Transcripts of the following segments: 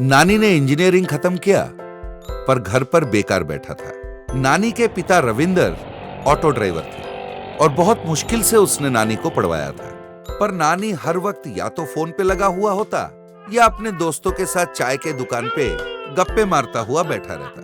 नानी ने इंजीनियरिंग खत्म किया पर घर पर बेकार बैठा था। नानी के पिता रविंदर ऑटो ड्राइवर थे और बहुत मुश्किल से उसने नानी को पढ़वाया था। पर नानी हर वक्त या तो फोन पे लगा हुआ होता या अपने दोस्तों के साथ चाय के दुकान पे गप्पे मारता हुआ बैठा रहता।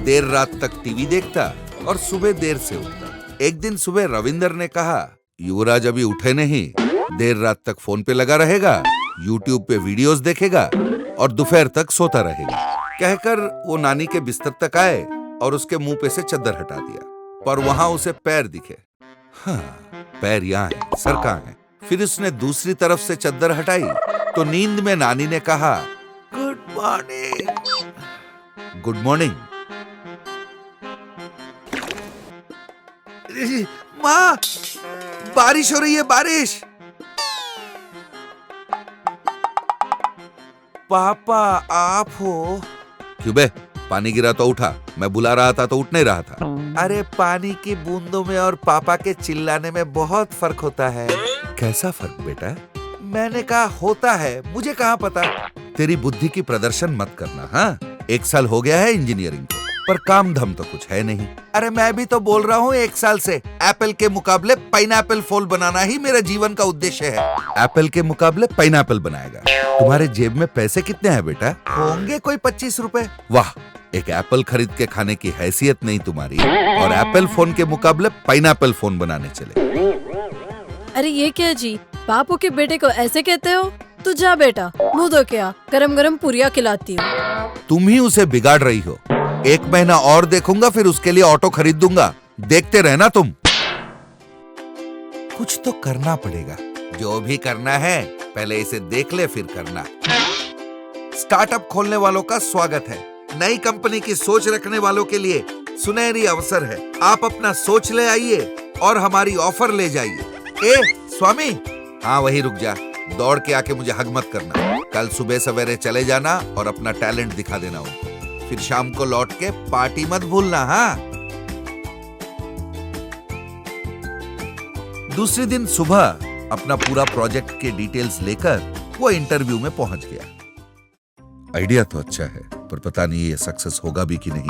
देर रात तक टीवी देखता और सुबह देर से उठता। एक दिन सुबह रविंदर ने कहा, युवराज अभी उठे नहीं, देर रात तक फोन पे लगा रहेगा, यूट्यूब पे वीडियोस देखेगा और दोपहर तक सोता रहेगा। कहकर वो नानी के बिस्तर तक आए और उसके मुंह पे से चद्दर हटा दिया, पर वहां उसे पैर दिखे। हाँ, पैर यहाँ है, सर कहाँ है? फिर उसने दूसरी तरफ से चद्दर हटाई तो नींद में नानी ने कहा, गुड मॉर्निंग। Good morning. माँ, बारिश हो रही है, बारिश। पापा आप हो? क्यों बे, पानी गिरा तो उठा, मैं बुला रहा था तो उठ नहीं रहा था। अरे पानी की बूंदों में और पापा के चिल्लाने में बहुत फर्क होता है। कैसा फर्क बेटा? मैंने कहा होता है, मुझे कहाँ पता। तेरी बुद्धि की प्रदर्शन मत करना। हाँ, 1 साल हो गया है इंजीनियरिंग को, पर काम धम तो कुछ है नहीं। अरे मैं भी तो बोल रहा हूँ 1 साल से एप्पल के मुकाबले पाइनएप्पल फोन बनाना ही मेरा जीवन का उद्देश्य है। एप्पल के मुकाबले पाइनएप्पल बनाएगा। तुम्हारे जेब में पैसे कितने हैं बेटा? होंगे कोई 25 रुपए। वाह, एक एप्पल खरीद के खाने की हैसियत नहीं तुम्हारी, और एप्पल फोन के मुकाबले पाइनएप्पल फोन बनाने चले। अरे ये क्या जी, बापू के बेटे को ऐसे कहते हो? तू जा बेटा, मुंह धो के आ, गरम गरम पुरिया खिलाती हूँ। तुम ही उसे बिगाड़ रही हो। 1 महीना और देखूंगा, फिर उसके लिए ऑटो खरीद दूंगा। देखते रहना तुम। कुछ तो करना पड़ेगा। जो भी करना है पहले इसे देख ले, फिर करना। स्टार्टअप खोलने वालों का स्वागत है। नई कंपनी की सोच रखने वालों के लिए सुनहरी अवसर है। आप अपना सोच ले आइए और हमारी ऑफर ले जाइए। ए स्वामी, हाँ वही रुक जा, दौड़ के आके मुझे हग मत करना। कल सुबह सवेरे चले जाना और अपना टैलेंट दिखा देना उनको। फिर शाम को लौट के पार्टी मत भूलना। हाँ। दूसरे दिन सुबह अपना पूरा प्रोजेक्ट के डिटेल्स लेकर वो इंटरव्यू में पहुंच गया। आइडिया तो अच्छा है, पर पता नहीं ये सक्सेस होगा भी कि नहीं।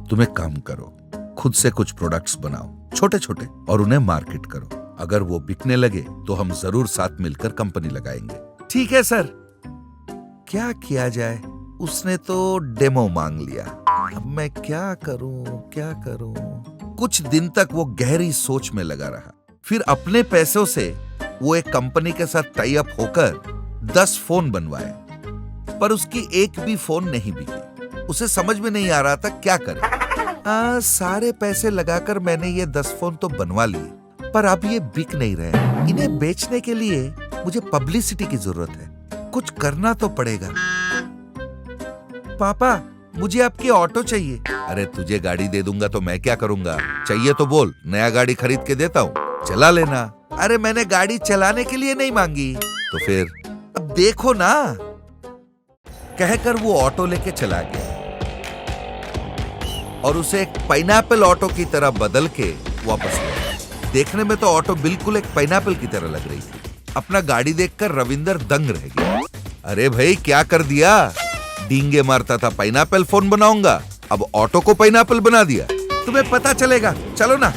तुम एक काम करो, खुद से कुछ प्रोडक्ट्स बनाओ, छोटे छोटे, और उन्हें मार्केट करो। अगर वो बिकने लगे तो हम जरूर साथ मिलकर कंपनी लगाएंगे। ठीक है सर। क्या किया जाए? उसने तो डेमो मांग लिया। अब मैं क्या करूं? कुछ दिन तक वो गहरी सोच में लगा रहा। फिर अपने पैसों से वो एक कंपनी के साथ टाई अप होकर 10 फोन बनवाए, पर उसकी एक भी फोन नहीं बिकी। उसे समझ में नहीं आ रहा था क्या करे। सारे पैसे लगाकर मैंने ये 10 फोन तो बनवा लिए, पर अब ये बिक नहीं रहे। इन्हें बेचने के लिए मुझे पब्लिसिटी की जरूरत है। कुछ करना तो पड़ेगा। पापा, मुझे आपकी ऑटो चाहिए। अरे तुझे गाड़ी दे दूंगा तो मैं क्या करूंगा? चाहिए तो बोल, नया गाड़ी खरीद के देता हूँ, चला लेना। अरे मैंने गाड़ी चलाने के लिए नहीं मांगी। तो फिर अब देखो ना। कहकर वो ऑटो लेके चला गया और उसे एक पाइनएप्पल ऑटो की तरह बदल के वापस ले आया। देखने में तो ऑटो बिल्कुल एक पाइनएप्पल की तरह लग रही थी। अपना गाड़ी देखकर रविंदर दंग रह गया। अरे भाई क्या कर दिया? डींगे मारता था पाइनएप्पल फोन बनाऊंगा, अब ऑटो को पाइनएप्पल बना दिया। तुम्हें पता चलेगा, चलो ना।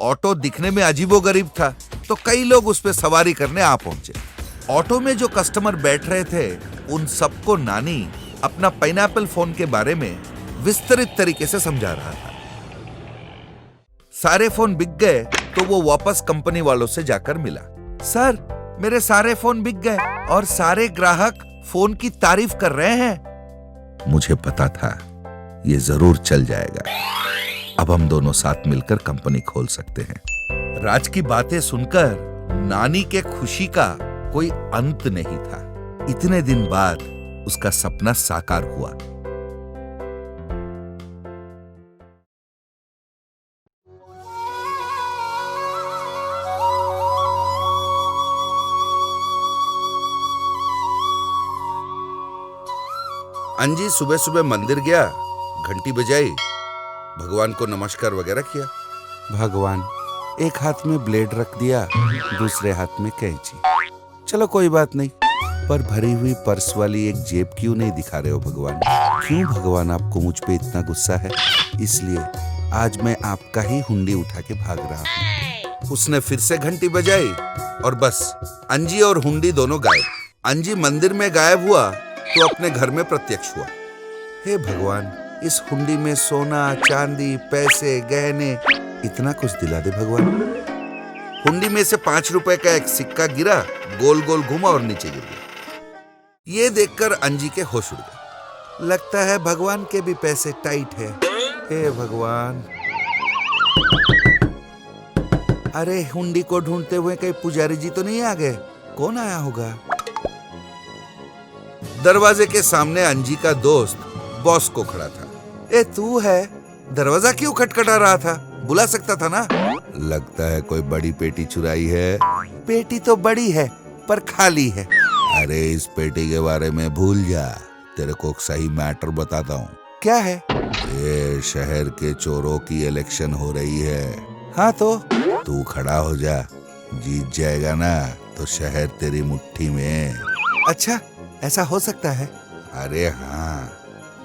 ऑटो दिखने में अजीबोगरीब था तो कई लोग उस पे सवारी करने आ पहुंचे। ऑटो में जो कस्टमर बैठ रहे थे उन सबको नानी अपना पाइनएप्पल फोन के बारे में विस्तृत तरीके से समझा रहा था। सारे फोन बिक गए तो वो वापस कंपनी वालों से जाकर मिला। सर, मेरे सारे फोन बिक गए और सारे ग्राहक फोन की तारीफ कर रहे हैं। मुझे पता था ये जरूर चल जाएगा। अब हम दोनों साथ मिलकर कंपनी खोल सकते हैं। राज की बातें सुनकर नानी के खुशी का कोई अंत नहीं था। इतने दिन बाद उसका सपना साकार हुआ। अंजी सुबह सुबह मंदिर गया, घंटी बजाई, भगवान को नमस्कार वगैरह किया। भगवान, एक हाथ में ब्लेड रख दिया, दूसरे हाथ में कैंची। चलो कोई बात नहीं, पर भरी हुई पर्स वाली एक जेब क्यों नहीं दिखा रहे हो भगवान? क्यों भगवान आपको मुझ पे इतना गुस्सा है? इसलिए आज मैं आपका ही हुंडी उठा के भाग रहा हूँ। उसने फिर से घंटी बजाई और बस अंजी और हुंडी दोनों गायब। अंजी मंदिर में गायब हुआ तो अपने घर में प्रत्यक्ष हुआ। हे भगवान, इस हुंडी में सोना, चांदी, पैसे, गहने, इतना कुछ दिला दे भगवान। हुंडी में से 5 रुपए का एक सिक्का गिरा, गोल गोल घुमा और नीचे गिर गया। ये देखकर अंजी के होश उड़ गए। लगता है भगवान के भी पैसे टाइट है। हे भगवान। अरे हुंडी को ढूंढते हुए कहीं पुजारी जी तो नहीं आ गए? कौन आया होगा? दरवाजे के सामने अंजी का दोस्त बॉस को खड़ा था। ए तू है? दरवाजा क्यों खटखटा रहा था? बुला सकता था ना? लगता है कोई बड़ी पेटी चुराई है। पेटी तो बड़ी है पर खाली है। अरे इस पेटी के बारे में भूल जा, तेरे को सही मैटर बताता हूँ। क्या है? ये शहर के चोरों की इलेक्शन हो रही है। हाँ तो तू खड़ा हो जा, जीत जाएगा ना तो शहर तेरी मुट्ठी में। अच्छा, ऐसा हो सकता है? अरे हाँ,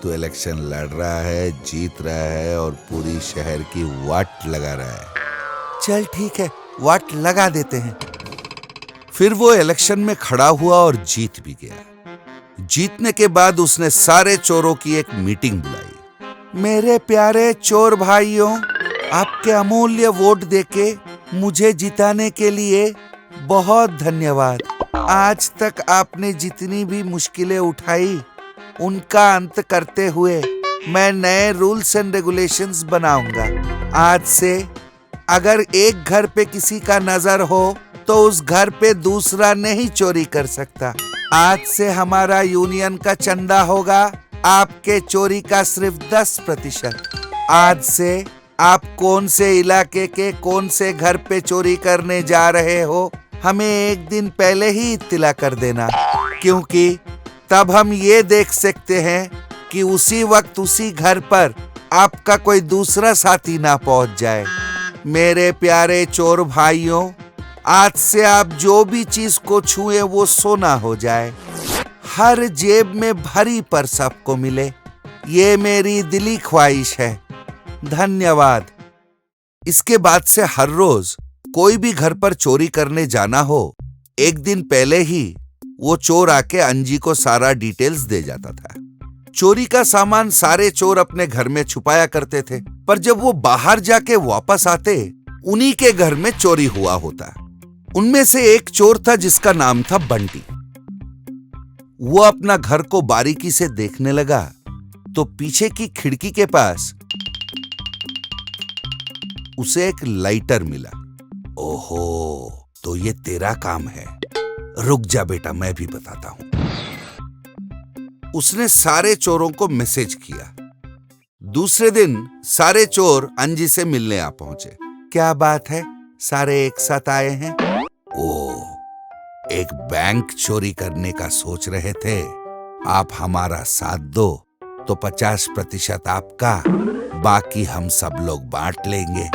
तू इलेक्शन लड़ रहा है, जीत रहा है और पूरी शहर की वाट लगा रहा है। चल ठीक है, वाट लगा देते हैं। फिर वो इलेक्शन में खड़ा हुआ और जीत भी गया। जीतने के बाद उसने सारे चोरों की एक मीटिंग बुलाई। मेरे प्यारे चोर भाइयों, आपके अमूल्य वोट देके मुझे जिताने के लिए बहुत धन्यवाद। आज तक आपने जितनी भी मुश्किलें उठाई, उनका अंत करते हुए मैं नए रूल्स एंड रेगुलेशंस बनाऊंगा। आज से अगर एक घर पे किसी का नजर हो तो उस घर पे दूसरा नहीं चोरी कर सकता। आज से हमारा यूनियन का चंदा होगा आपके चोरी का सिर्फ 10%। आज से आप कौन से इलाके के कौन से घर पे चोरी करने जा रहे हो, हमें एक दिन पहले ही इत्तिला कर देना, क्योंकि तब हम ये देख सकते हैं कि उसी वक्त उसी घर पर आपका कोई दूसरा साथी ना पहुंच जाए। मेरे प्यारे चोर भाइयों, आज से आप जो भी चीज को छुए वो सोना हो जाए। हर जेब में भरी पर्स आपको मिले, ये मेरी दिली ख्वाहिश है। धन्यवाद। इसके बाद से हर रोज कोई भी घर पर चोरी करने जाना हो, एक दिन पहले ही वो चोर आके अंजी को सारा डिटेल्स दे जाता था। चोरी का सामान सारे चोर अपने घर में छुपाया करते थे, पर जब वो बाहर जाके वापस आते, उन्हीं के घर में चोरी हुआ होता। उनमें से एक चोर था जिसका नाम था बंटी। वो अपना घर को बारीकी से देखने लगा तो पीछे की खिड़की के पास उसे एक लाइटर मिला। ओहो, तो ये तेरा काम है। रुक जा बेटा, मैं भी बताता हूं। उसने सारे चोरों को मैसेज किया। दूसरे दिन सारे चोर अंजी से मिलने आ पहुंचे। क्या बात है, सारे एक साथ आए हैं? ओह, एक बैंक चोरी करने का सोच रहे थे। आप हमारा साथ दो तो 50% आपका, बाकी हम सब लोग बांट लेंगे।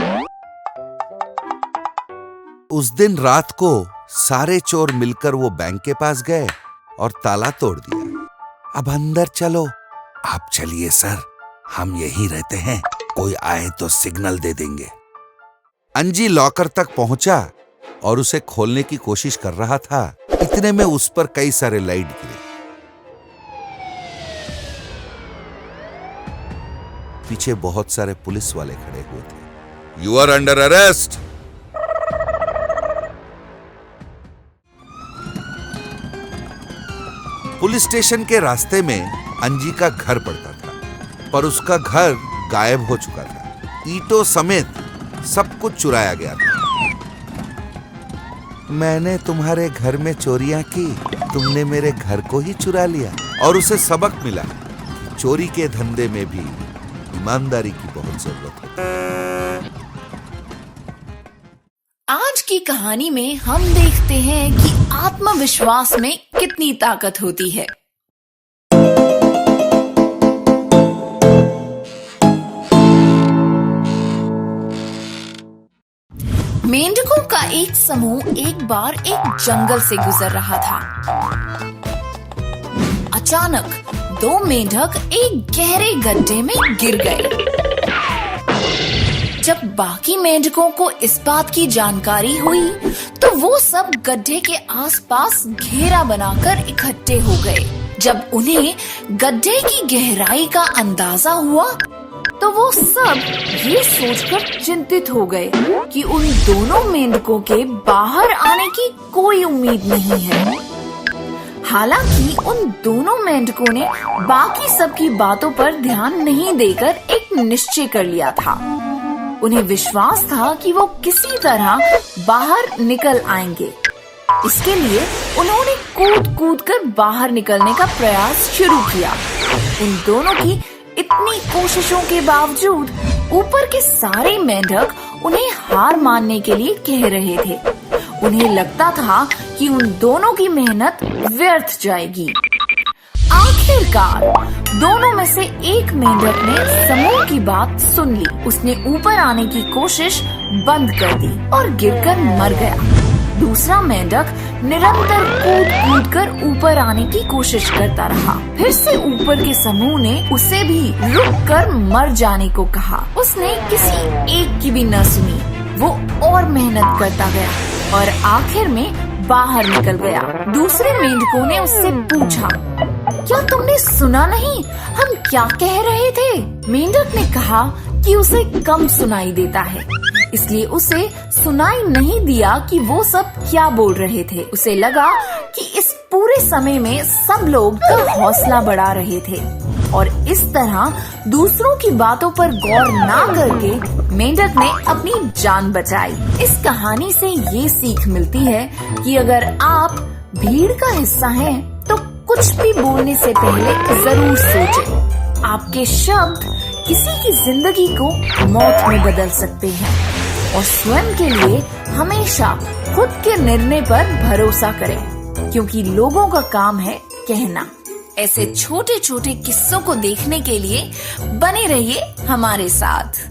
उस दिन रात को सारे चोर मिलकर वो बैंक के पास गए और ताला तोड़ दिया। अब अंदर चलो। आप चलिए सर, हम यहीं रहते हैं, कोई आए तो सिग्नल दे देंगे। अंजी लॉकर तक पहुंचा और उसे खोलने की कोशिश कर रहा था। इतने में उस पर कई सारे लाइट गिरे। पीछे बहुत सारे पुलिस वाले खड़े हुए थे। You are under arrest. Police station के रास्ते में अंजी का घर पड़ता था, पर उसका घर गायब हो चुका था। ईंटों समेत सब कुछ चुराया गया था। मैंने तुम्हारे घर में चोरियां की, तुमने मेरे घर को ही चुरा लिया। और उसे सबक मिला कि चोरी के धंधे में भी ईमानदारी की बहुत जरूरत है। आज की कहानी में हम देखते हैं कि आत्मविश्वास में कितनी ताकत होती है। मेंढकों का एक समूह एक बार एक जंगल से गुजर रहा था। अचानक दो मेंढक एक गहरे गड्ढे में गिर गए। जब बाकी मेंढकों को इस बात की जानकारी हुई तो वो सब गड्ढे के आसपास घेरा बनाकर इकट्ठे हो गए। जब उन्हें गड्ढे की गहराई का अंदाजा हुआ तो वो सब ये सोचकर चिंतित हो गए कि उन दोनों मेंढकों के बाहर आने की कोई उम्मीद नहीं है। हालांकि उन दोनों मेंढकों ने बाकी सबकी बातों पर ध्यान नहीं देकर एक निश्चय कर लिया था। उन्हें विश्वास था कि वो किसी तरह बाहर निकल आएंगे। इसके लिए उन्होंने कूद कूद कर बाहर निकलने का प्रयास शुरू किया। उन दोनों की इतनी कोशिशों के बावजूद ऊपर के सारे मेंढक उन्हें हार मानने के लिए कह रहे थे। उन्हें लगता था कि उन दोनों की मेहनत व्यर्थ जाएगी। आखिरकार दोनों में से एक मेंढक ने समूह की बात सुन ली। उसने ऊपर आने की कोशिश बंद कर दी और गिरकर मर गया। दूसरा मेंढक निरंतर कूद कूद कर ऊपर आने की कोशिश करता रहा। फिर से ऊपर के समूह ने उसे भी रुक कर मर जाने को कहा। उसने किसी एक की भी न सुनी। वो और मेहनत करता गया और आखिर में बाहर निकल गया। दूसरे मेंढकों ने उससे पूछा, क्या तुमने सुना नहीं? हम क्या कह रहे थे? मेंढक ने कहा कि उसे कम सुनाई देता है, इसलिए उसे सुनाई नहीं दिया कि वो सब क्या बोल रहे थे। उसे लगा कि इस पूरे समय में सब लोग तो हौसला बढ़ा रहे थे और इस तरह दूसरों की बातों पर गौर ना करके मेंढक ने अपनी जान बचाई। इस कहानी से ये सीख मिलती है कि अगर आप भीड़ का हिस्सा हैं, तो कुछ भी बोलने से पहले जरूर सोचें। आपके शब्द किसी की जिंदगी को मौत में बदल सकते हैं और स्वयं के लिए हमेशा खुद के निर्णय पर भरोसा करें, क्योंकि लोगों का काम है कहना। ऐसे छोटे छोटे किस्सों को देखने के लिए बने रहिए हमारे साथ।